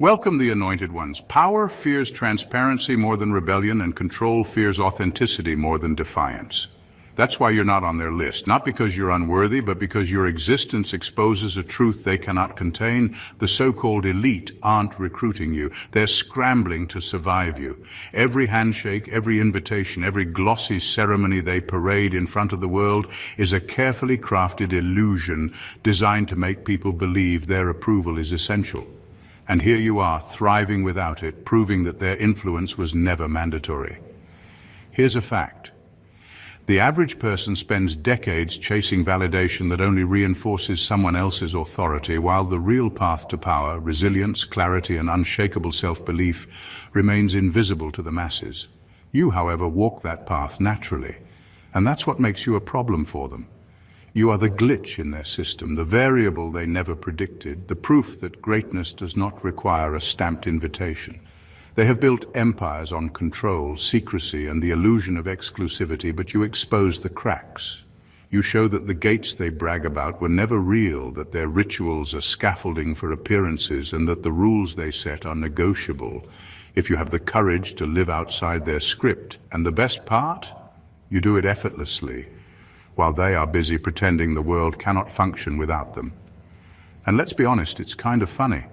Welcome the anointed ones. Power fears transparency more than rebellion, and control fears authenticity more than defiance. That's why you're not on their list, not because you're unworthy, but because your existence exposes a truth they cannot contain. The so-called elite aren't recruiting you. They're scrambling to survive you. Every handshake, every invitation, every glossy ceremony they parade in front of the world is a carefully crafted illusion designed to make people believe their approval is essential. And here you are, thriving without it, proving that their influence was never mandatory. Here's a fact. The average person spends decades chasing validation that only reinforces someone else's authority, while the real path to power, resilience, clarity, and unshakable self-belief remains invisible to the masses. You, however, walk that path naturally, and that's what makes you a problem for them. You are the glitch in their system, the variable they never predicted, the proof that greatness does not require a stamped invitation. They have built empires on control, secrecy, and the illusion of exclusivity, but you expose the cracks. You show that the gates they brag about were never real, that their rituals are scaffolding for appearances, and that the rules they set are negotiable if you have the courage to live outside their script. And the best part? You do it effortlessly, while they are busy pretending the world cannot function without them. And let's be honest, it's kind of funny.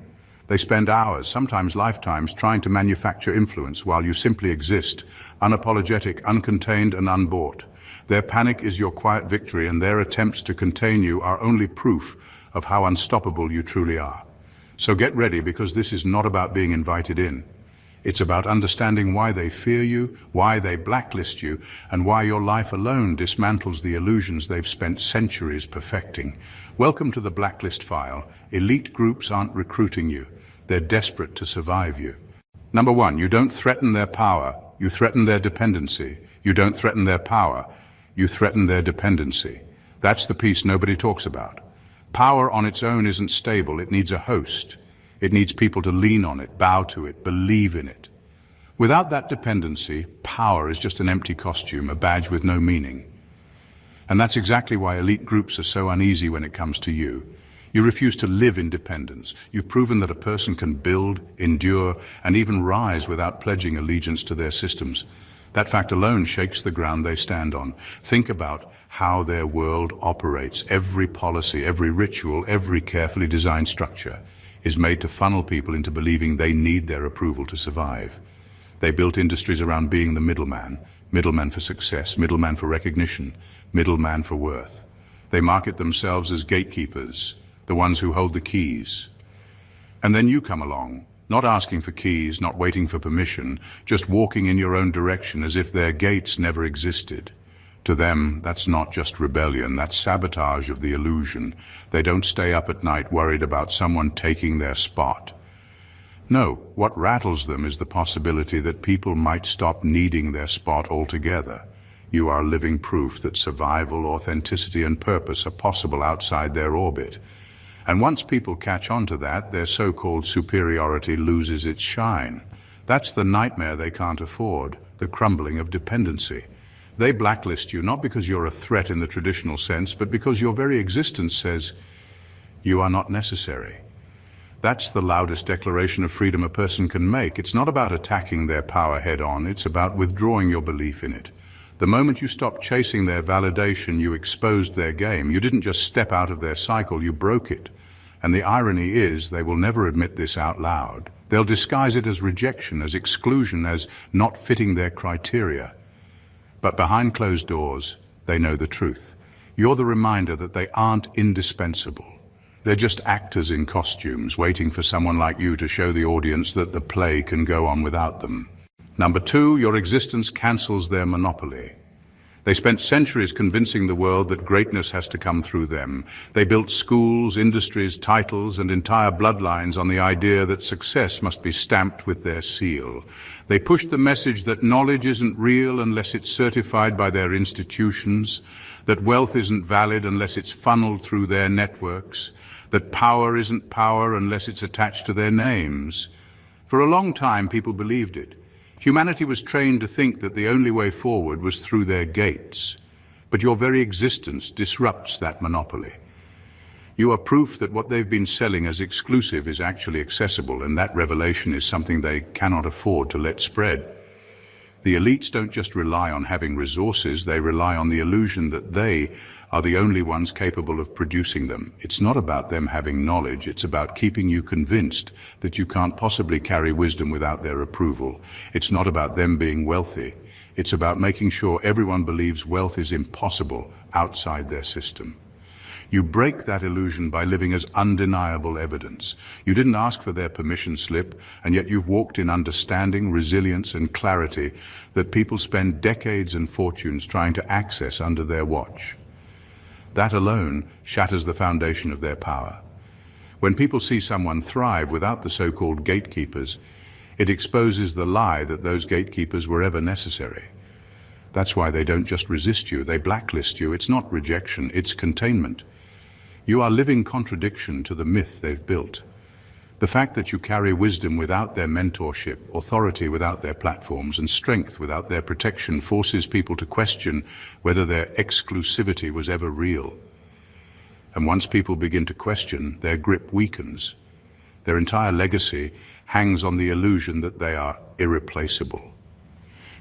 They spend hours, sometimes lifetimes, trying to manufacture influence while you simply exist, unapologetic, uncontained, and unbought. Their panic is your quiet victory, and their attempts to contain you are only proof of how unstoppable you truly are. So get ready, because this is not about being invited in. It's about understanding why they fear you, why they blacklist you, and why your life alone dismantles the illusions they've spent centuries perfecting. Welcome to the Blacklist file. Elite groups aren't recruiting you. They're desperate to survive you. Number one, you don't threaten their power, you threaten their dependency. You don't threaten their power, you threaten their dependency. That's the piece nobody talks about. Power on its own isn't stable, it needs a host. It needs people to lean on it, bow to it, believe in it. Without that dependency, power is just an empty costume, a badge with no meaning. And that's exactly why elite groups are so uneasy when it comes to you. You refuse to live independence. You've proven that a person can build, endure, and even rise without pledging allegiance to their systems. That fact alone shakes the ground they stand on. Think about how their world operates. Every policy, every ritual, every carefully designed structure is made to funnel people into believing they need their approval to survive. They built industries around being the middleman for success, middleman for recognition, middleman for worth. They market themselves as gatekeepers, the ones who hold the keys. And then you come along, not asking for keys, not waiting for permission, just walking in your own direction as if their gates never existed. To them, that's not just rebellion, that's sabotage of the illusion. They don't stay up at night worried about someone taking their spot. No, what rattles them is the possibility that people might stop needing their spot altogether. You are living proof that survival, authenticity, and purpose are possible outside their orbit. And once people catch on to that, their so-called superiority loses its shine. That's the nightmare they can't afford, the crumbling of dependency. They blacklist you not because you're a threat in the traditional sense, but because your very existence says you are not necessary. That's the loudest declaration of freedom a person can make. It's not about attacking their power head-on, it's about withdrawing your belief in it. The moment you stopped chasing their validation, you exposed their game. You didn't just step out of their cycle, you broke it. And the irony is, they will never admit this out loud. They'll disguise it as rejection, as exclusion, as not fitting their criteria. But behind closed doors, they know the truth. You're the reminder that they aren't indispensable. They're just actors in costumes, waiting for someone like you to show the audience that the play can go on without them. Number two, your existence cancels their monopoly. They spent centuries convincing the world that greatness has to come through them. They built schools, industries, titles, and entire bloodlines on the idea that success must be stamped with their seal. They pushed the message that knowledge isn't real unless it's certified by their institutions, that wealth isn't valid unless it's funneled through their networks, that power isn't power unless it's attached to their names. For a long time, people believed it. Humanity was trained to think that the only way forward was through their gates. But your very existence disrupts that monopoly. You are proof that what they've been selling as exclusive is actually accessible, and that revelation is something they cannot afford to let spread. The elites don't just rely on having resources, they rely on the illusion that they are the only ones capable of producing them. It's not about them having knowledge, it's about keeping you convinced that you can't possibly carry wisdom without their approval. It's not about them being wealthy, it's about making sure everyone believes wealth is impossible outside their system. You break that illusion by living as undeniable evidence. You didn't ask for their permission slip, and yet you've walked in understanding, resilience, and clarity that people spend decades and fortunes trying to access under their watch. That alone shatters the foundation of their power. When people see someone thrive without the so-called gatekeepers, it exposes the lie that those gatekeepers were ever necessary. That's why they don't just resist you, they blacklist you. It's not rejection, it's containment. You are living contradiction to the myth they've built. The fact that you carry wisdom without their mentorship, authority without their platforms, and strength without their protection forces people to question whether their exclusivity was ever real. And once people begin to question, their grip weakens. Their entire legacy hangs on the illusion that they are irreplaceable.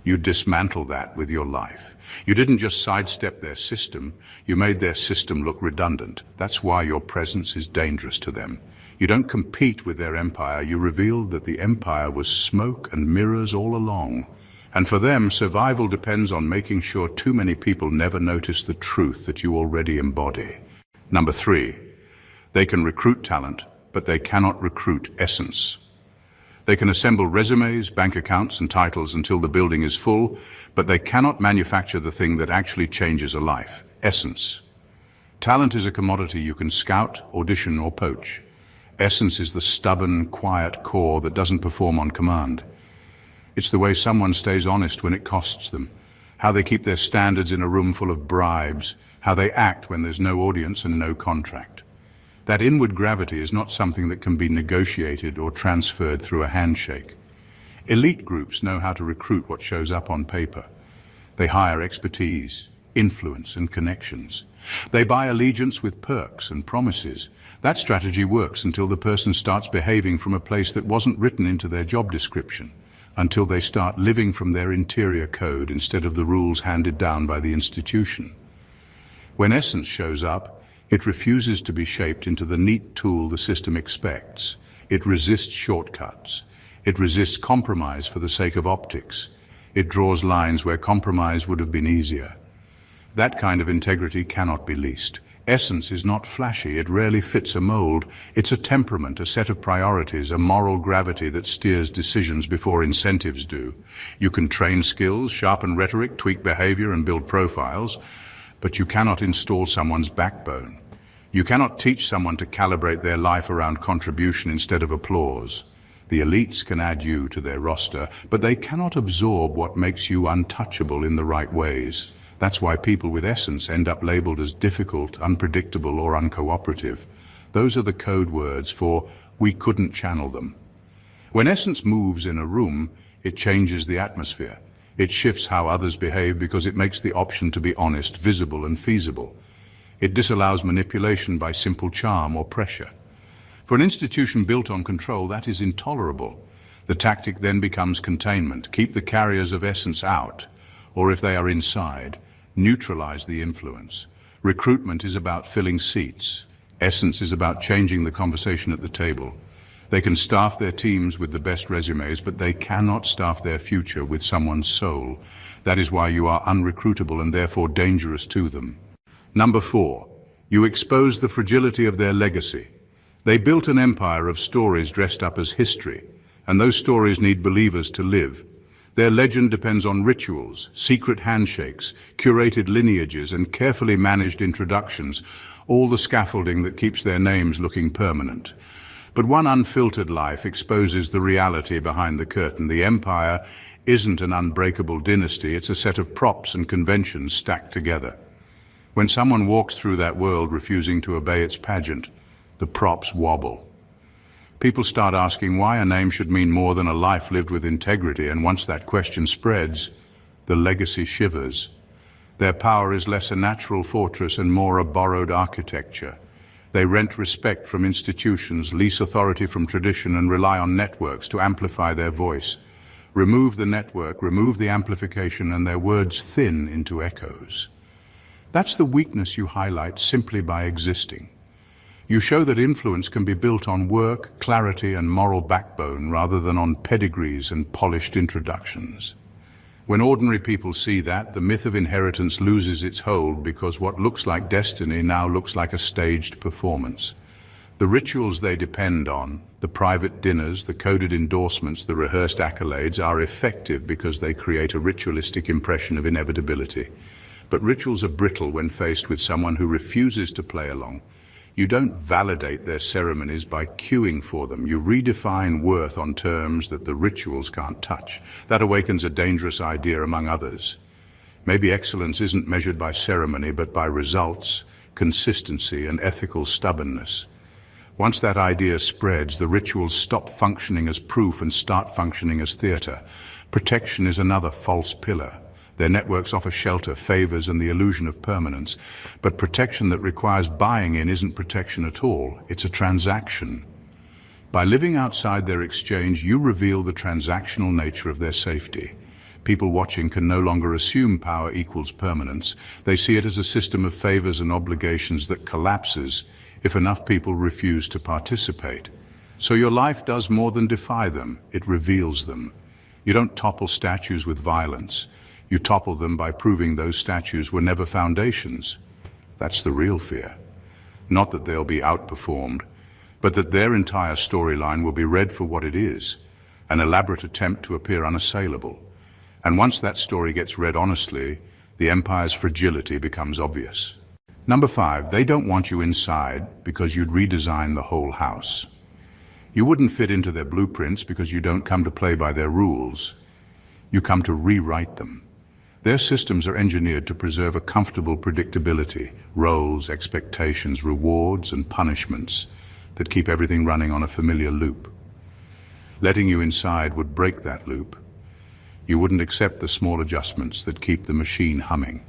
You dismantle that with your life. You didn't just sidestep their system, you made their system look redundant. That's why your presence is dangerous to them. You don't compete with their empire, you revealed that the empire was smoke and mirrors all along. And for them, survival depends on making sure too many people never notice the truth that you already embody. Number 3, they can recruit talent, but they cannot recruit essence. They can assemble resumes, bank accounts, and titles until the building is full, but they cannot manufacture the thing that actually changes a life, essence. Talent is a commodity you can scout, audition, or poach. Essence is the stubborn, quiet core that doesn't perform on command. It's the way someone stays honest when it costs them, how they keep their standards in a room full of bribes, how they act when there's no audience and no contract. That inward gravity is not something that can be negotiated or transferred through a handshake. Elite groups know how to recruit what shows up on paper. They hire expertise, influence, and connections. They buy allegiance with perks and promises. That strategy works until the person starts behaving from a place that wasn't written into their job description, until they start living from their interior code instead of the rules handed down by the institution. When essence shows up, it refuses to be shaped into the neat tool the system expects. It resists shortcuts. It resists compromise for the sake of optics. It draws lines where compromise would have been easier. That kind of integrity cannot be leased. Essence is not flashy. It rarely fits a mold. It's a temperament, a set of priorities, a moral gravity that steers decisions before incentives do. You can train skills, sharpen rhetoric, tweak behavior, and build profiles, but you cannot install someone's backbone. You cannot teach someone to calibrate their life around contribution instead of applause. The elites can add you to their roster, but they cannot absorb what makes you untouchable in the right ways. That's why people with essence end up labeled as difficult, unpredictable, or uncooperative. Those are the code words for "we couldn't channel them." When essence moves in a room, it changes the atmosphere. It shifts how others behave because it makes the option to be honest, visible, and feasible. It disallows manipulation by simple charm or pressure. For an institution built on control, that is intolerable. The tactic then becomes containment. Keep the carriers of essence out, or if they are inside, neutralize the influence. Recruitment is about filling seats. Essence is about changing the conversation at the table. They can staff their teams with the best resumes, but they cannot staff their future with someone's soul. That is why you are unrecruitable and therefore dangerous to them. Number 4, you expose the fragility of their legacy. They built an empire of stories dressed up as history, and those stories need believers to live. Their legend depends on rituals, secret handshakes, curated lineages, and carefully managed introductions, all the scaffolding that keeps their names looking permanent. But one unfiltered life exposes the reality behind the curtain. The empire isn't an unbreakable dynasty, it's a set of props and conventions stacked together. When someone walks through that world refusing to obey its pageant, the props wobble. People start asking why a name should mean more than a life lived with integrity, and once that question spreads, the legacy shivers. Their power is less a natural fortress and more a borrowed architecture. They rent respect from institutions, lease authority from tradition, and rely on networks to amplify their voice. Remove the network, remove the amplification, and their words thin into echoes. That's the weakness you highlight simply by existing. You show that influence can be built on work, clarity, and moral backbone rather than on pedigrees and polished introductions. When ordinary people see that, the myth of inheritance loses its hold because what looks like destiny now looks like a staged performance. The rituals they depend on, the private dinners, the coded endorsements, the rehearsed accolades, are effective because they create a ritualistic impression of inevitability. But rituals are brittle when faced with someone who refuses to play along. You don't validate their ceremonies by queuing for them. You redefine worth on terms that the rituals can't touch. That awakens a dangerous idea among others. Maybe excellence isn't measured by ceremony, but by results, consistency, and ethical stubbornness. Once that idea spreads, the rituals stop functioning as proof and start functioning as theater. Protection is another false pillar. Their networks offer shelter, favors, and the illusion of permanence. But protection that requires buying in isn't protection at all. It's a transaction. By living outside their exchange, you reveal the transactional nature of their safety. People watching can no longer assume power equals permanence. They see it as a system of favors and obligations that collapses if enough people refuse to participate. So your life does more than defy them. It reveals them. You don't topple statues with violence. You topple them by proving those statues were never foundations. That's the real fear. Not that they'll be outperformed, but that their entire storyline will be read for what it is, an elaborate attempt to appear unassailable. And once that story gets read honestly, the empire's fragility becomes obvious. Number 5, they don't want you inside because you'd redesign the whole house. You wouldn't fit into their blueprints because you don't come to play by their rules. You come to rewrite them. Their systems are engineered to preserve a comfortable predictability, roles, expectations, rewards, and punishments that keep everything running on a familiar loop. Letting you inside would break that loop. You wouldn't accept the small adjustments that keep the machine humming.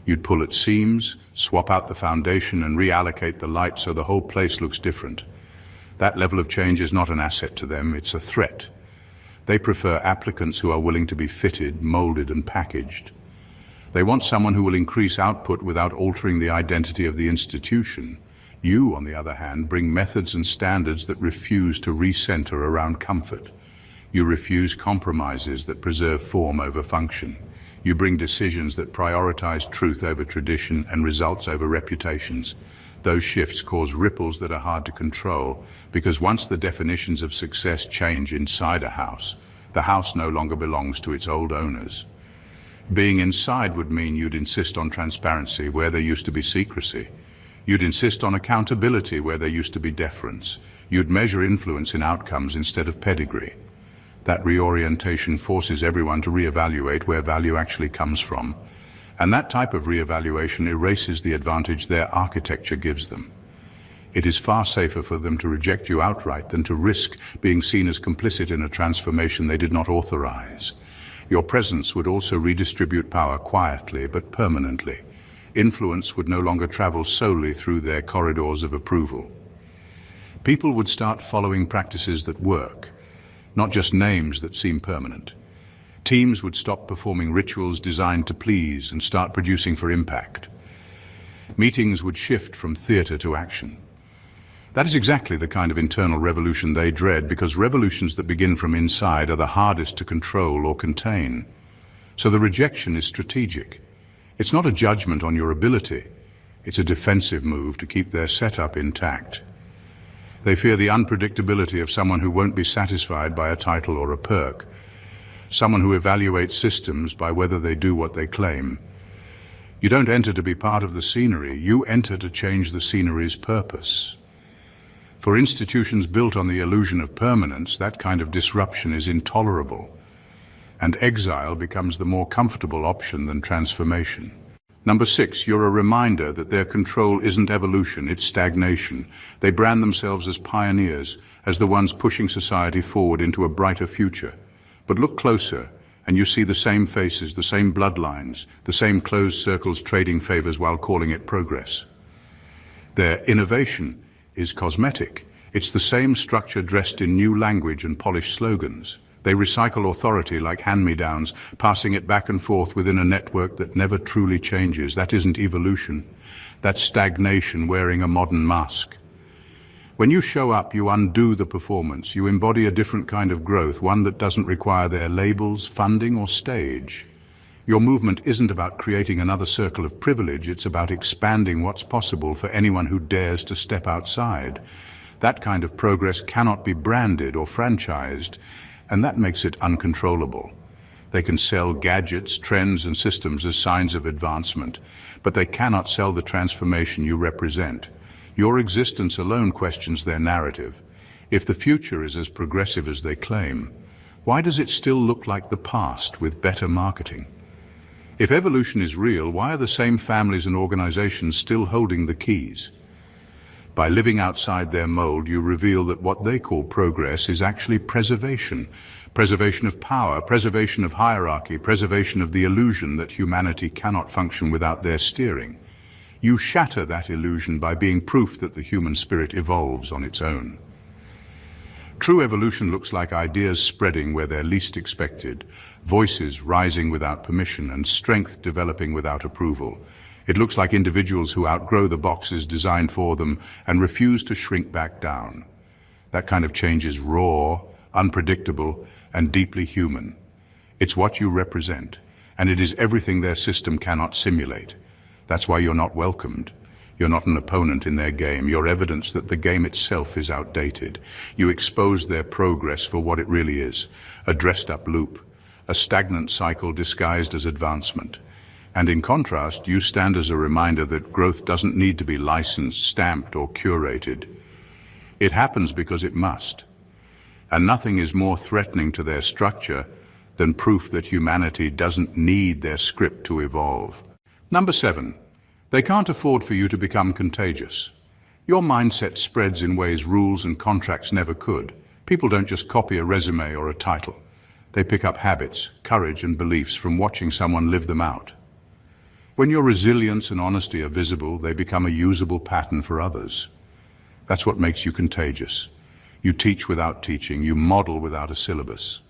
You'd pull at seams, swap out the foundation, and reallocate the light so the whole place looks different. That level of change is not an asset to them, it's a threat. They prefer applicants who are willing to be fitted, molded, and packaged. They want someone who will increase output without altering the identity of the institution. You, on the other hand, bring methods and standards that refuse to recenter around comfort. You refuse compromises that preserve form over function. You bring decisions that prioritize truth over tradition and results over reputations. Those shifts cause ripples that are hard to control, because once the definitions of success change inside a house, the house no longer belongs to its old owners. Being inside would mean you'd insist on transparency where there used to be secrecy. You'd insist on accountability where there used to be deference. You'd measure influence in outcomes instead of pedigree. That reorientation forces everyone to reevaluate where value actually comes from. And that type of reevaluation erases the advantage their architecture gives them. It is far safer for them to reject you outright than to risk being seen as complicit in a transformation they did not authorize. Your presence would also redistribute power quietly but permanently. Influence would no longer travel solely through their corridors of approval. People would start following practices that work, not just names that seem permanent. Teams would stop performing rituals designed to please and start producing for impact. Meetings would shift from theater to action. That is exactly the kind of internal revolution they dread, because revolutions that begin from inside are the hardest to control or contain. So the rejection is strategic. It's not a judgment on your ability. It's a defensive move to keep their setup intact. They fear the unpredictability of someone who won't be satisfied by a title or a perk. Someone who evaluates systems by whether they do what they claim. You don't enter to be part of the scenery, you enter to change the scenery's purpose. For institutions built on the illusion of permanence, that kind of disruption is intolerable, and exile becomes the more comfortable option than transformation. Number 6, you're a reminder that their control isn't evolution, it's stagnation. They brand themselves as pioneers, as the ones pushing society forward into a brighter future. But look closer, and you see the same faces, the same bloodlines, the same closed circles trading favors while calling it progress. Their innovation is cosmetic. It's the same structure dressed in new language and polished slogans. They recycle authority like hand-me-downs, passing it back and forth within a network that never truly changes. That isn't evolution. That's stagnation wearing a modern mask. When you show up, you undo the performance. You embody a different kind of growth, one that doesn't require their labels, funding, or stage. Your movement isn't about creating another circle of privilege, it's about expanding what's possible for anyone who dares to step outside. That kind of progress cannot be branded or franchised, and that makes it uncontrollable. They can sell gadgets, trends, and systems as signs of advancement, but they cannot sell the transformation you represent. Your existence alone questions their narrative. If the future is as progressive as they claim, why does it still look like the past with better marketing? If evolution is real, why are the same families and organizations still holding the keys? By living outside their mold, you reveal that what they call progress is actually preservation. Preservation of power, preservation of hierarchy, preservation of the illusion that humanity cannot function without their steering. You shatter that illusion by being proof that the human spirit evolves on its own. True evolution looks like ideas spreading where they're least expected, voices rising without permission, and strength developing without approval. It looks like individuals who outgrow the boxes designed for them and refuse to shrink back down. That kind of change is raw, unpredictable, and deeply human. It's what you represent, and it is everything their system cannot simulate. That's why you're not welcomed. You're not an opponent in their game. You're evidence that the game itself is outdated. You expose their progress for what it really is, a dressed-up loop, a stagnant cycle disguised as advancement. And in contrast, you stand as a reminder that growth doesn't need to be licensed, stamped, or curated. It happens because it must. And nothing is more threatening to their structure than proof that humanity doesn't need their script to evolve. Number 7. They can't afford for you to become contagious. Your mindset spreads in ways rules and contracts never could. People don't just copy a resume or a title. They pick up habits, courage, and beliefs from watching someone live them out. When your resilience and honesty are visible, they become a usable pattern for others. That's what makes you contagious. You teach without teaching, you model without a syllabus.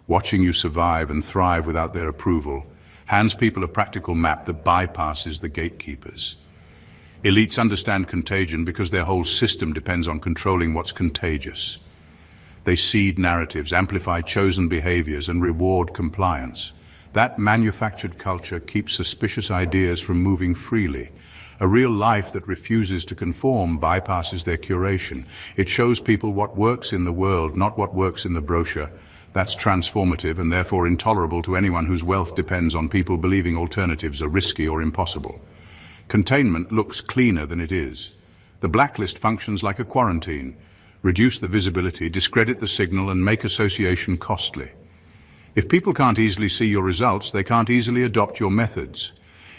Watching you survive and thrive without their approval hands people a practical map that bypasses the gatekeepers. Elites understand contagion because their whole system depends on controlling what's contagious. They seed narratives, amplify chosen behaviors, and reward compliance. That manufactured culture keeps suspicious ideas from moving freely. A real life that refuses to conform bypasses their curation. It shows people what works in the world, not what works in the brochure. That's transformative and therefore intolerable to anyone whose wealth depends on people believing alternatives are risky or impossible. Containment looks cleaner than it is. The blacklist functions like a quarantine. Reduce the visibility, discredit the signal, and make association costly. If people can't easily see your results, they can't easily adopt your methods.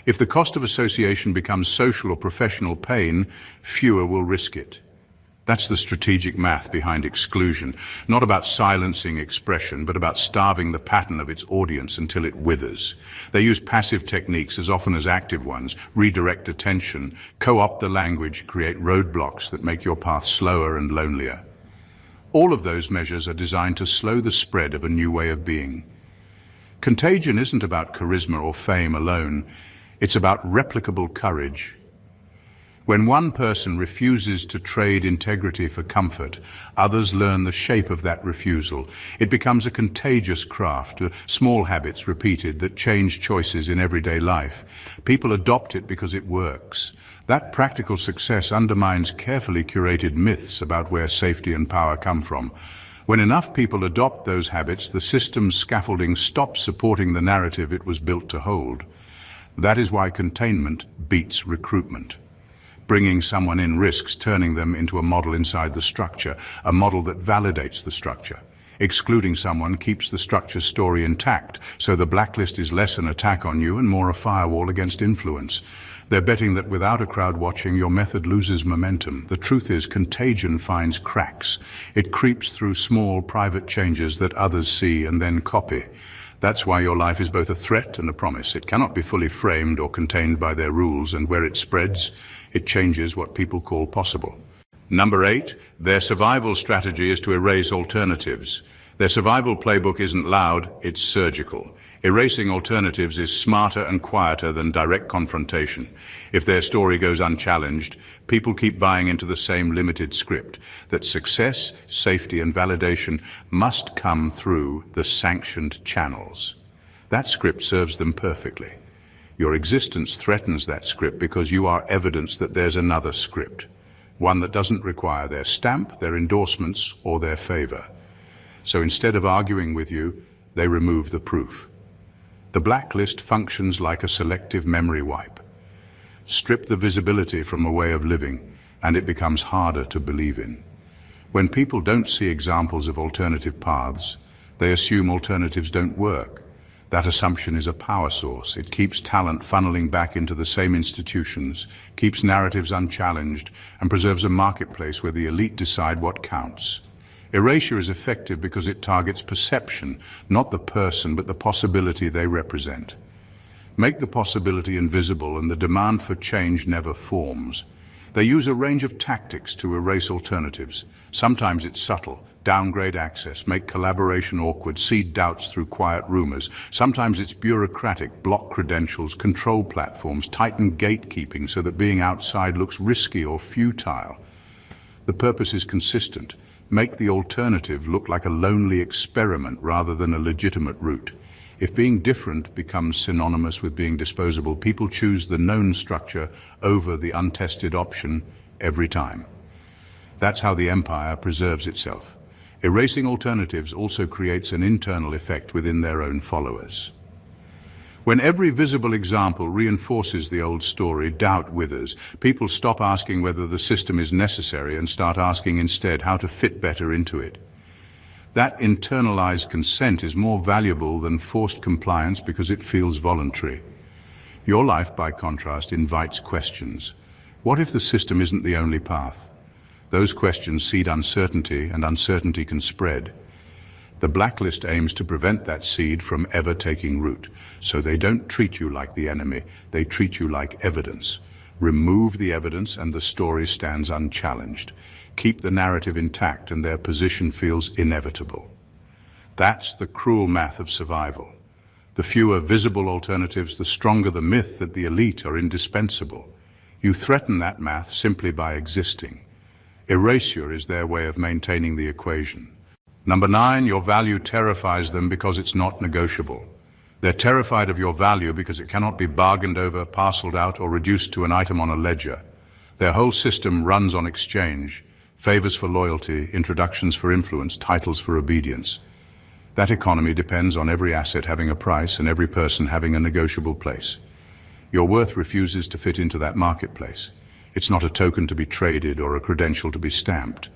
If the cost of association becomes social or professional pain, fewer will risk it. That's the strategic math behind exclusion, not about silencing expression, but about starving the pattern of its audience until it withers. They use passive techniques as often as active ones, redirect attention, co-opt the language, create roadblocks that make your path slower and lonelier. All of those measures are designed to slow the spread of a new way of being. Contagion isn't about charisma or fame alone. It's about replicable courage. When one person refuses to trade integrity for comfort, others learn the shape of that refusal. It becomes a contagious craft, small habits repeated that change choices in everyday life. People adopt it because it works. That practical success undermines carefully curated myths about where safety and power come from. When enough people adopt those habits, the system's scaffolding stops supporting the narrative it was built to hold. That is why containment beats recruitment. Bringing someone in risks turning them into a model inside the structure, a model that validates the structure. Excluding someone keeps the structure's story intact, so the blacklist is less an attack on you and more a firewall against influence. They're betting that without a crowd watching, your method loses momentum. The truth is, contagion finds cracks. It creeps through small, private changes that others see and then copy. That's why your life is both a threat and a promise. It cannot be fully framed or contained by their rules, and where it spreads, It changes what people call possible. Number 8, their survival strategy is to erase alternatives. Their survival playbook isn't loud, it's surgical. Erasing alternatives is smarter and quieter than direct confrontation. If their story goes unchallenged, people keep buying into the same limited script, that success, safety, and validation must come through the sanctioned channels. That script serves them perfectly. Your existence threatens that script because you are evidence that there's another script, one that doesn't require their stamp, their endorsements, or their favor. So instead of arguing with you, they remove the proof. The blacklist functions like a selective memory wipe. Strip the visibility from a way of living, and it becomes harder to believe in. When people don't see examples of alternative paths, they assume alternatives don't work. That assumption is a power source. It keeps talent funneling back into the same institutions, keeps narratives unchallenged, and preserves a marketplace where the elite decide what counts. Erasure is effective because it targets perception, not the person, but the possibility they represent. Make the possibility invisible and the demand for change never forms. They use a range of tactics to erase alternatives. Sometimes it's subtle, downgrade access, make collaboration awkward, seed doubts through quiet rumors. Sometimes it's bureaucratic, block credentials, control platforms, tighten gatekeeping so that being outside looks risky or futile. The purpose is consistent. Make the alternative look like a lonely experiment rather than a legitimate route. If being different becomes synonymous with being disposable, people choose the known structure over the untested option every time. That's how the empire preserves itself. Erasing alternatives also creates an internal effect within their own followers. When every visible example reinforces the old story, doubt withers. People stop asking whether the system is necessary and start asking instead how to fit better into it. That internalized consent is more valuable than forced compliance because it feels voluntary. Your life, by contrast, invites questions. What if the system isn't the only path? Those questions seed uncertainty, and uncertainty can spread. The blacklist aims to prevent that seed from ever taking root, so they don't treat you like the enemy, they treat you like evidence. Remove the evidence and the story stands unchallenged. Keep the narrative intact and their position feels inevitable. That's the cruel math of survival. The fewer visible alternatives, the stronger the myth that the elite are indispensable. You threaten that math simply by existing. Erasure is their way of maintaining the equation. Number 9, your value terrifies them because it's not negotiable. They're terrified of your value because it cannot be bargained over, parceled out, or reduced to an item on a ledger. Their whole system runs on exchange, favors for loyalty, introductions for influence, titles for obedience. That economy depends on every asset having a price and every person having a negotiable place. Your worth refuses to fit into that marketplace. It's not a token to be traded or a credential to be stamped.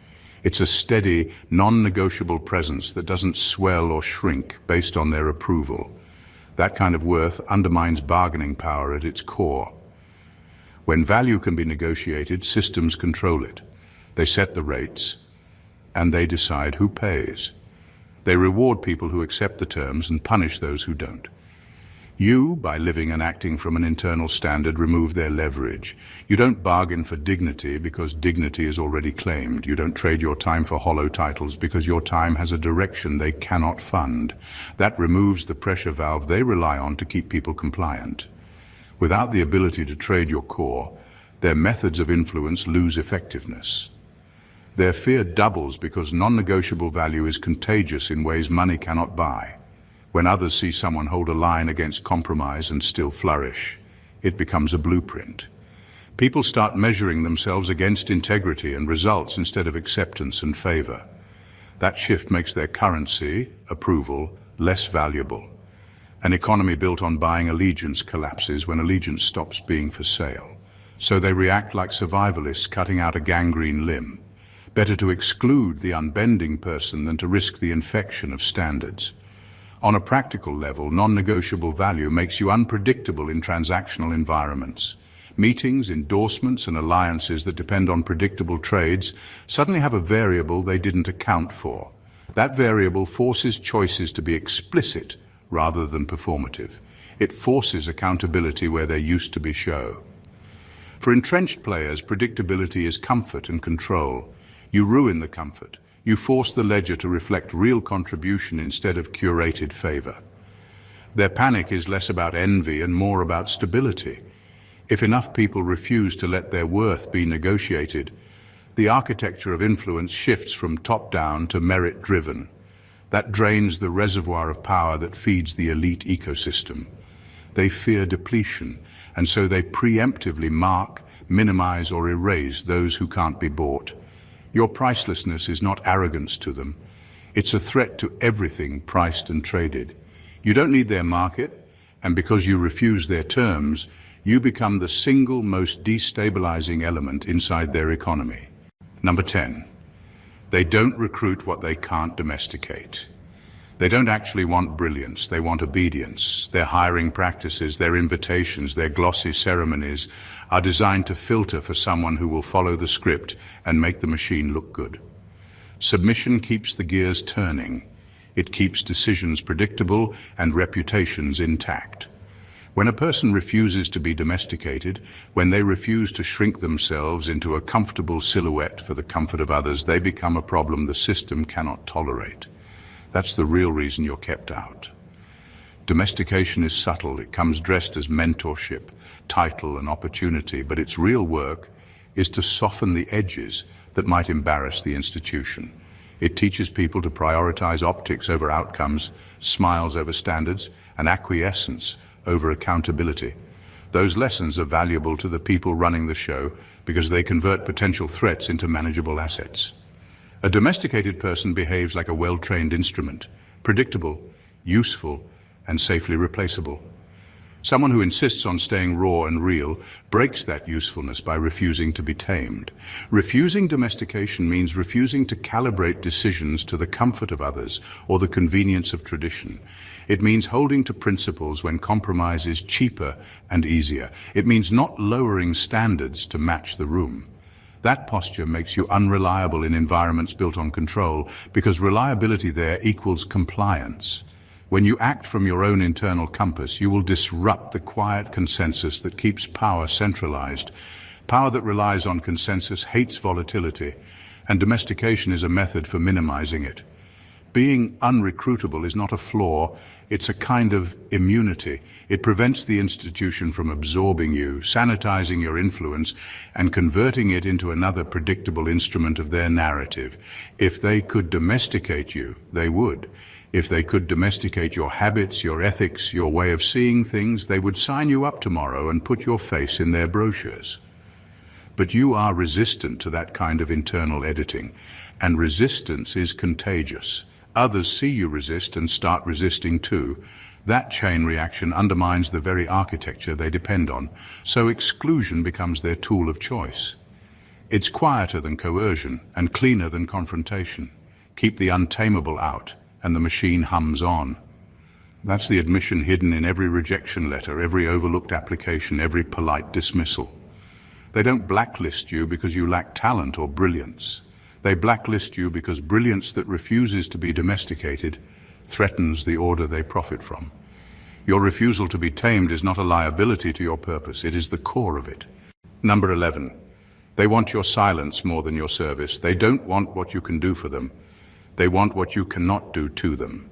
It's a steady, non-negotiable presence that doesn't swell or shrink based on their approval. That kind of worth undermines bargaining power at its core. When value can be negotiated, systems control it. They set the rates, and they decide who pays. They reward people who accept the terms and punish those who don't. You, by living and acting from an internal standard, remove their leverage. You don't bargain for dignity because dignity is already claimed. You don't trade your time for hollow titles because your time has a direction they cannot fund. That removes the pressure valve they rely on to keep people compliant. Without the ability to trade your core, their methods of influence lose effectiveness. Their fear doubles because non-negotiable value is contagious in ways money cannot buy. When others see someone hold a line against compromise and still flourish, it becomes a blueprint. People start measuring themselves against integrity and results instead of acceptance and favor. That shift makes their currency, approval, less valuable. An economy built on buying allegiance collapses when allegiance stops being for sale. So they react like survivalists cutting out a gangrene limb. Better to exclude the unbending person than to risk the infection of standards. On a practical level, non-negotiable value makes you unpredictable in transactional environments. Meetings, endorsements, and alliances that depend on predictable trades suddenly have a variable they didn't account for. That variable forces choices to be explicit rather than performative. It forces accountability where there used to be show. For entrenched players, predictability is comfort and control. You ruin the comfort. You force the ledger to reflect real contribution instead of curated favor. Their panic is less about envy and more about stability. If enough people refuse to let their worth be negotiated, the architecture of influence shifts from top-down to merit-driven. That drains the reservoir of power that feeds the elite ecosystem. They fear depletion, and so they preemptively mark, minimize, or erase those who can't be bought. Your pricelessness is not arrogance to them. It's a threat to everything priced and traded. You don't need their market, and because you refuse their terms, you become the single most destabilizing element inside their economy. Number 10. They don't recruit what they can't domesticate. They don't actually want brilliance, they want obedience. Their hiring practices, their invitations, their glossy ceremonies are designed to filter for someone who will follow the script and make the machine look good. Submission keeps the gears turning. It keeps decisions predictable and reputations intact. When a person refuses to be domesticated, when they refuse to shrink themselves into a comfortable silhouette for the comfort of others, they become a problem the system cannot tolerate. That's the real reason you're kept out. Domestication is subtle. It comes dressed as mentorship, title, and opportunity, but its real work is to soften the edges that might embarrass the institution. It teaches people to prioritize optics over outcomes, smiles over standards, and acquiescence over accountability. Those lessons are valuable to the people running the show because they convert potential threats into manageable assets. A domesticated person behaves like a well-trained instrument, predictable, useful, and safely replaceable. Someone who insists on staying raw and real breaks that usefulness by refusing to be tamed. Refusing domestication means refusing to calibrate decisions to the comfort of others or the convenience of tradition. It means holding to principles when compromise is cheaper and easier. It means not lowering standards to match the room. That posture makes you unreliable in environments built on control, because reliability there equals compliance. When you act from your own internal compass, you will disrupt the quiet consensus that keeps power centralized. Power that relies on consensus hates volatility, and domestication is a method for minimizing it. Being unrecruitable is not a flaw, it's a kind of immunity. It prevents the institution from absorbing you, sanitizing your influence, and converting it into another predictable instrument of their narrative. If they could domesticate you, they would. If they could domesticate your habits, your ethics, your way of seeing things, they would sign you up tomorrow and put your face in their brochures. But you are resistant to that kind of internal editing, and resistance is contagious. Others see you resist and start resisting too. That chain reaction undermines the very architecture they depend on, so exclusion becomes their tool of choice. It's quieter than coercion and cleaner than confrontation. Keep the untamable out, and the machine hums on. That's the admission hidden in every rejection letter, every overlooked application, every polite dismissal. They don't blacklist you because you lack talent or brilliance. They blacklist you because brilliance that refuses to be domesticated threatens the order they profit from. Your refusal to be tamed is not a liability to your purpose, it is the core of it. Number 11. They want your silence more than your service. They don't want what you can do for them. They want what you cannot do to them.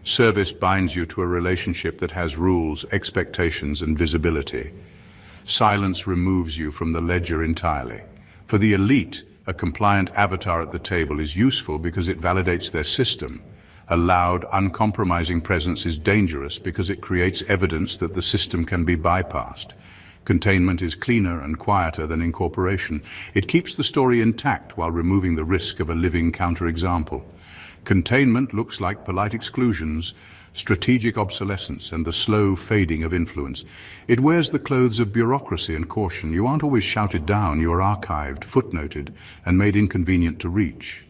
Service binds you to a relationship that has rules, expectations, and visibility. Silence removes you from the ledger entirely. For the elite, a compliant avatar at the table is useful because it validates their system. A loud, uncompromising presence is dangerous because it creates evidence that the system can be bypassed. Containment is cleaner and quieter than incorporation. It keeps the story intact while removing the risk of a living counterexample. Containment looks like polite exclusions, strategic obsolescence, and the slow fading of influence. It wears the clothes of bureaucracy and caution. You aren't always shouted down, you are archived, footnoted, and made inconvenient to reach.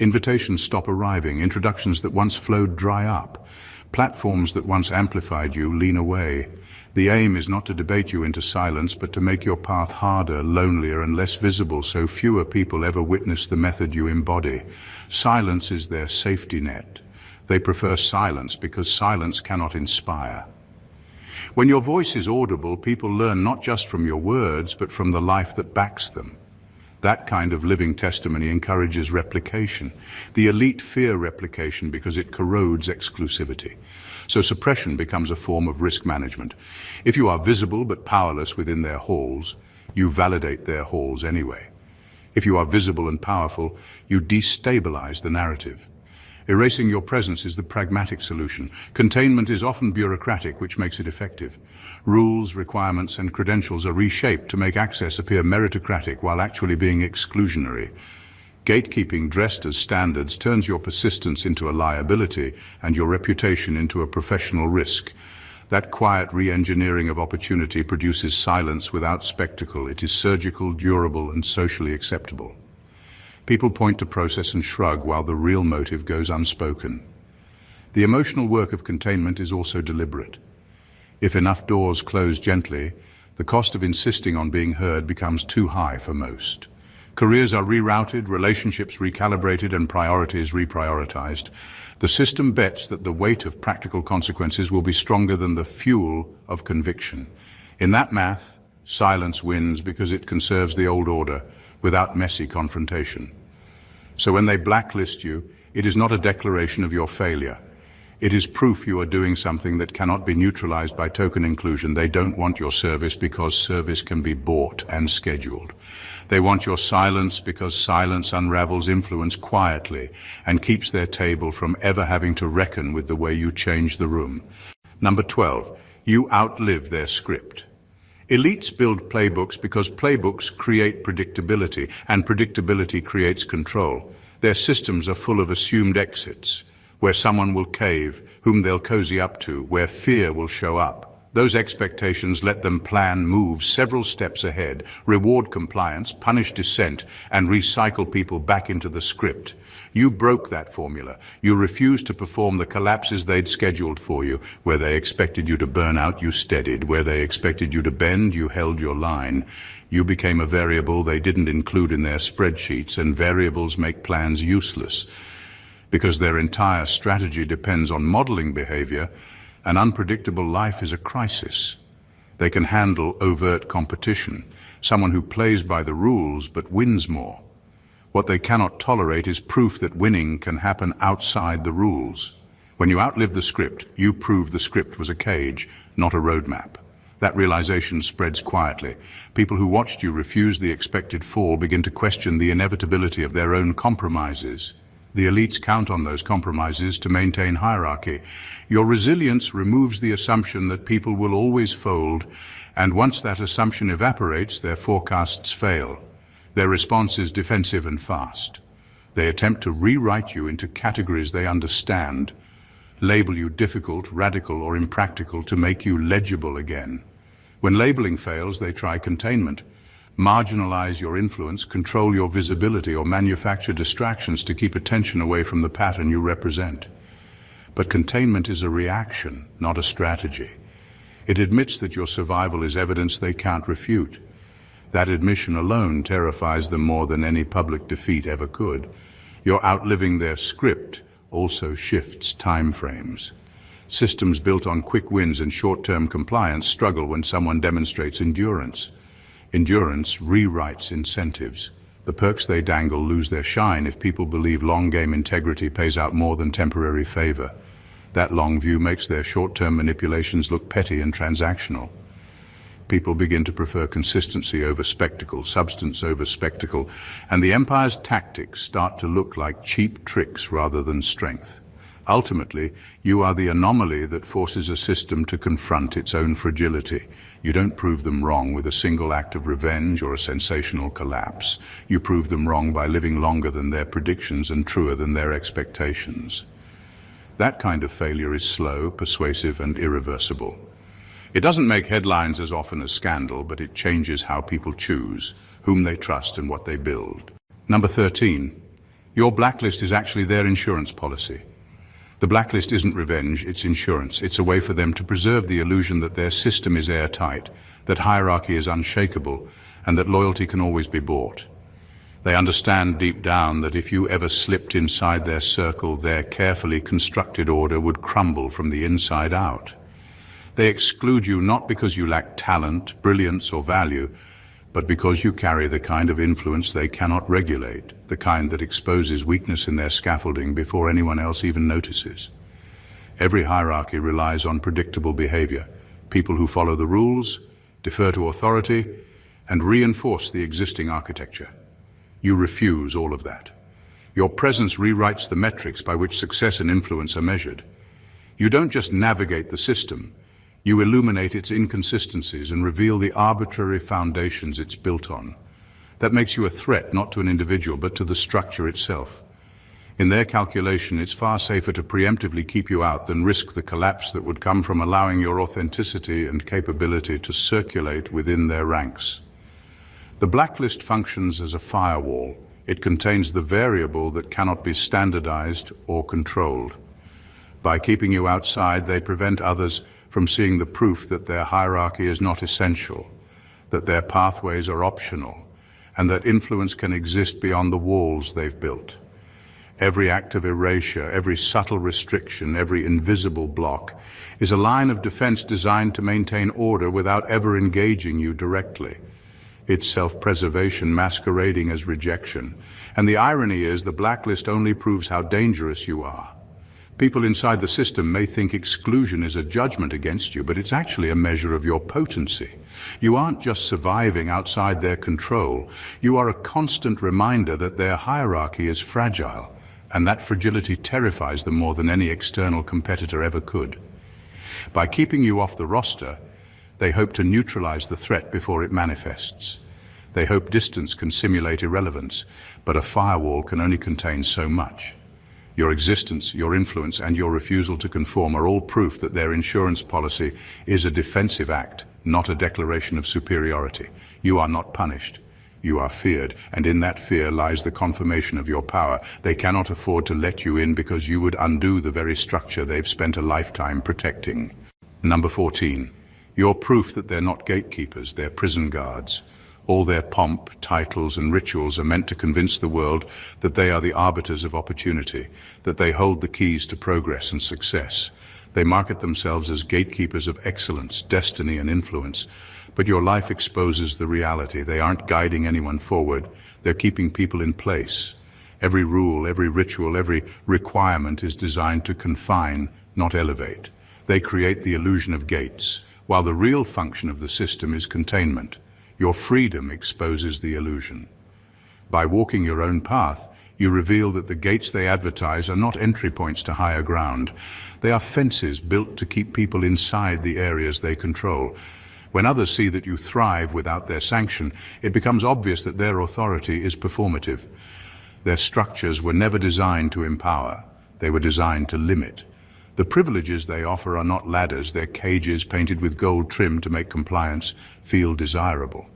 Invitations stop arriving, introductions that once flowed dry up, platforms that once amplified you lean away. The aim is not to debate you into silence, but to make your path harder, lonelier, and less visible so fewer people ever witness the method you embody. Silence is their safety net. They prefer silence because silence cannot inspire. When your voice is audible, people learn not just from your words, but from the life that backs them. That kind of living testimony encourages replication. The elite fear replication because it corrodes exclusivity. So suppression becomes a form of risk management. If you are visible but powerless within their halls, you validate their halls anyway. If you are visible and powerful, you destabilize the narrative. Erasing your presence is the pragmatic solution. Containment is often bureaucratic, which makes it effective. Rules, requirements, and credentials are reshaped to make access appear meritocratic while actually being exclusionary. Gatekeeping dressed as standards turns your persistence into a liability and your reputation into a professional risk. That quiet re-engineering of opportunity produces silence without spectacle. It is surgical, durable, and socially acceptable. People point to process and shrug while the real motive goes unspoken. The emotional work of containment is also deliberate. If enough doors close gently, the cost of insisting on being heard becomes too high for most. Careers are rerouted, relationships recalibrated, and priorities reprioritized. The system bets that the weight of practical consequences will be stronger than the fuel of conviction. In that math, silence wins because it conserves the old order without messy confrontation. So when they blacklist you, it is not a declaration of your failure. It is proof you are doing something that cannot be neutralized by token inclusion. They don't want your service because service can be bought and scheduled. They want your silence because silence unravels influence quietly and keeps their table from ever having to reckon with the way you change the room. Number 12, you outlive their script. Elites build playbooks because playbooks create predictability, and predictability creates control. Their systems are full of assumed exits, where someone will cave, whom they'll cozy up to, where fear will show up. Those expectations let them plan moves several steps ahead, reward compliance, punish dissent, and recycle people back into the script. You broke that formula. You refused to perform the collapses they'd scheduled for you. Where they expected you to burn out, you steadied. Where they expected you to bend, you held your line. You became a variable they didn't include in their spreadsheets, and variables make plans useless. Because their entire strategy depends on modeling behavior, an unpredictable life is a crisis. They can handle overt competition, someone who plays by the rules but wins more. What they cannot tolerate is proof that winning can happen outside the rules. When you outlive the script, you prove the script was a cage, not a roadmap. That realization spreads quietly. People who watched you refuse the expected fall begin to question the inevitability of their own compromises. The elites count on those compromises to maintain hierarchy. Your resilience removes the assumption that people will always fold, and once that assumption evaporates, their forecasts fail. Their response is defensive and fast. They attempt to rewrite you into categories they understand, label you difficult, radical, or impractical to make you legible again. When labeling fails, they try containment. Marginalize your influence, control your visibility, or manufacture distractions to keep attention away from the pattern you represent. But containment is a reaction, not a strategy. It admits that your survival is evidence they can't refute. That admission alone terrifies them more than any public defeat ever could. Your outliving their script also shifts time frames. Systems built on quick wins and short-term compliance struggle when someone demonstrates endurance. Endurance rewrites incentives. The perks they dangle lose their shine if people believe long-game integrity pays out more than temporary favor. That long view makes their short-term manipulations look petty and transactional. People begin to prefer consistency over spectacle, substance over spectacle, and the empire's tactics start to look like cheap tricks rather than strength. Ultimately, you are the anomaly that forces a system to confront its own fragility. You don't prove them wrong with a single act of revenge or a sensational collapse. You prove them wrong by living longer than their predictions and truer than their expectations. That kind of failure is slow, persuasive, and irreversible. It doesn't make headlines as often as scandal, but it changes how people choose, whom they trust, and what they build. Number 13. Your blacklist is actually their insurance policy. The blacklist isn't revenge, it's insurance. It's a way for them to preserve the illusion that their system is airtight, that hierarchy is unshakable, and that loyalty can always be bought. They understand deep down that if you ever slipped inside their circle, their carefully constructed order would crumble from the inside out. They exclude you not because you lack talent, brilliance, or value, but because you carry the kind of influence they cannot regulate, the kind that exposes weakness in their scaffolding before anyone else even notices. Every hierarchy relies on predictable behavior, people who follow the rules, defer to authority, and reinforce the existing architecture. You refuse all of that. Your presence rewrites the metrics by which success and influence are measured. You don't just navigate the system, you illuminate its inconsistencies and reveal the arbitrary foundations it's built on. That makes you a threat not to an individual but to the structure itself. In their calculation, it's far safer to preemptively keep you out than risk the collapse that would come from allowing your authenticity and capability to circulate within their ranks. The blacklist functions as a firewall. It contains the variable that cannot be standardized or controlled. By keeping you outside, they prevent others from seeing the proof that their hierarchy is not essential, that their pathways are optional, and that influence can exist beyond the walls they've built. Every act of erasure, every subtle restriction, every invisible block is a line of defense designed to maintain order without ever engaging you directly. It's self-preservation masquerading as rejection. And the irony is, the blacklist only proves how dangerous you are. People inside the system may think exclusion is a judgment against you, but it's actually a measure of your potency. You aren't just surviving outside their control. You are a constant reminder that their hierarchy is fragile, and that fragility terrifies them more than any external competitor ever could. By keeping you off the roster, they hope to neutralize the threat before it manifests. They hope distance can simulate irrelevance, but a firewall can only contain so much. Your existence, your influence, and your refusal to conform are all proof that their insurance policy is a defensive act, not a declaration of superiority. You are not punished. You are feared, and in that fear lies the confirmation of your power. They cannot afford to let you in because you would undo the very structure they've spent a lifetime protecting. Number 14. You're proof that they're not gatekeepers, they're prison guards. All their pomp, titles, and rituals are meant to convince the world that they are the arbiters of opportunity, that they hold the keys to progress and success. They market themselves as gatekeepers of excellence, destiny, and influence. But your life exposes the reality. They aren't guiding anyone forward. They're keeping people in place. Every rule, every ritual, every requirement is designed to confine, not elevate. They create the illusion of gates, while the real function of the system is containment. Your freedom exposes the illusion. By walking your own path, you reveal that the gates they advertise are not entry points to higher ground. They are fences built to keep people inside the areas they control. When others see that you thrive without their sanction, it becomes obvious that their authority is performative. Their structures were never designed to empower. They were designed to limit. The privileges they offer are not ladders, they're cages painted with gold trim to make compliance feel desirable.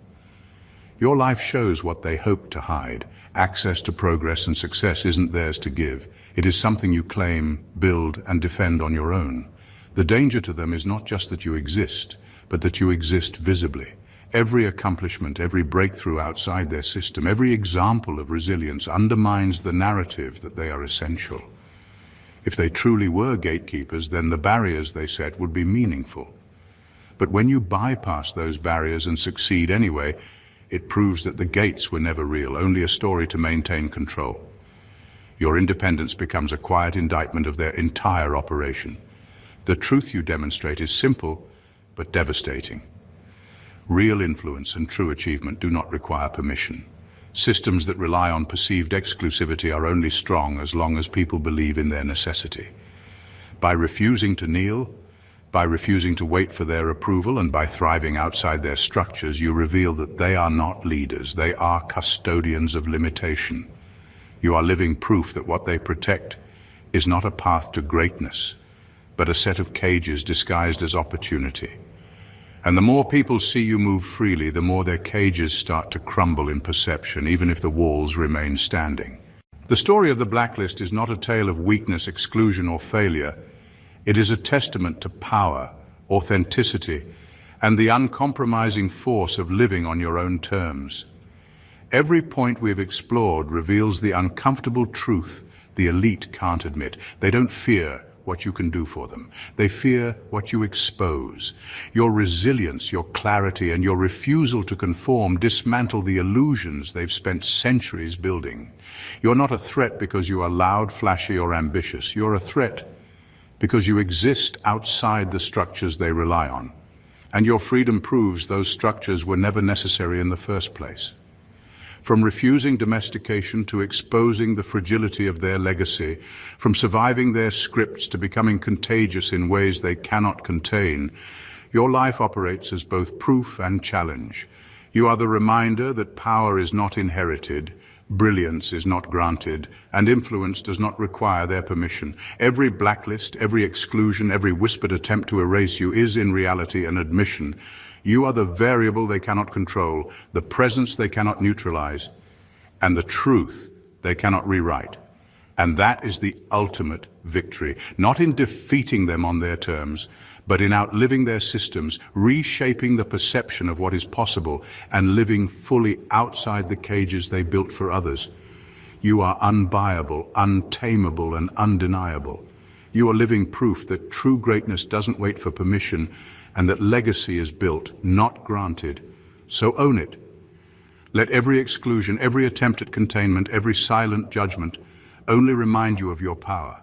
Your life shows what they hope to hide. Access to progress and success isn't theirs to give. It is something you claim, build, and defend on your own. The danger to them is not just that you exist, but that you exist visibly. Every accomplishment, every breakthrough outside their system, every example of resilience undermines the narrative that they are essential. If they truly were gatekeepers, then the barriers they set would be meaningful. But when you bypass those barriers and succeed anyway, it proves that the gates were never real, only a story to maintain control. Your independence becomes a quiet indictment of their entire operation. The truth you demonstrate is simple, but devastating. Real influence and true achievement do not require permission. Systems that rely on perceived exclusivity are only strong as long as people believe in their necessity. By refusing to kneel, by refusing to wait for their approval, and by thriving outside their structures, you reveal that they are not leaders, they are custodians of limitation. You are living proof that what they protect is not a path to greatness, but a set of cages disguised as opportunity. And the more people see you move freely, the more their cages start to crumble in perception, even if the walls remain standing. The story of the blacklist is not a tale of weakness, exclusion, or failure. It is a testament to power, authenticity, and the uncompromising force of living on your own terms. Every point we've explored reveals the uncomfortable truth the elite can't admit. They don't fear what you can do for them. They fear what you expose. Your resilience, your clarity, and your refusal to conform dismantle the illusions they've spent centuries building. You're not a threat because you are loud, flashy, or ambitious. You're a threat because you exist outside the structures they rely on. And your freedom proves those structures were never necessary in the first place. From refusing domestication to exposing the fragility of their legacy, from surviving their scripts to becoming contagious in ways they cannot contain, your life operates as both proof and challenge. You are the reminder that power is not inherited, brilliance is not granted, and influence does not require their permission. Every blacklist, every exclusion, every whispered attempt to erase you is in reality an admission. You are the variable they cannot control, the presence they cannot neutralize, and the truth they cannot rewrite. And that is the ultimate victory, not in defeating them on their terms, but in outliving their systems, reshaping the perception of what is possible, and living fully outside the cages they built for others. You are unbuyable, untamable, and undeniable. You are living proof that true greatness doesn't wait for permission, and that legacy is built, not granted. So own it. Let every exclusion, every attempt at containment, every silent judgment only remind you of your power.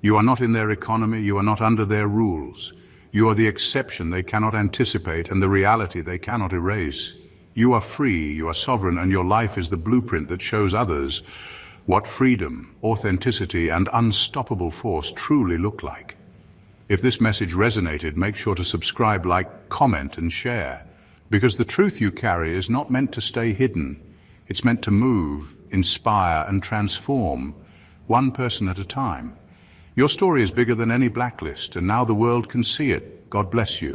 You are not in their economy, you are not under their rules. You are the exception they cannot anticipate and the reality they cannot erase. You are free, you are sovereign, and your life is the blueprint that shows others what freedom, authenticity, and unstoppable force truly look like. If this message resonated, make sure to subscribe, like, comment, and share. Because the truth you carry is not meant to stay hidden. It's meant to move, inspire, and transform, one person at a time. Your story is bigger than any blacklist, and now the world can see it. God bless you.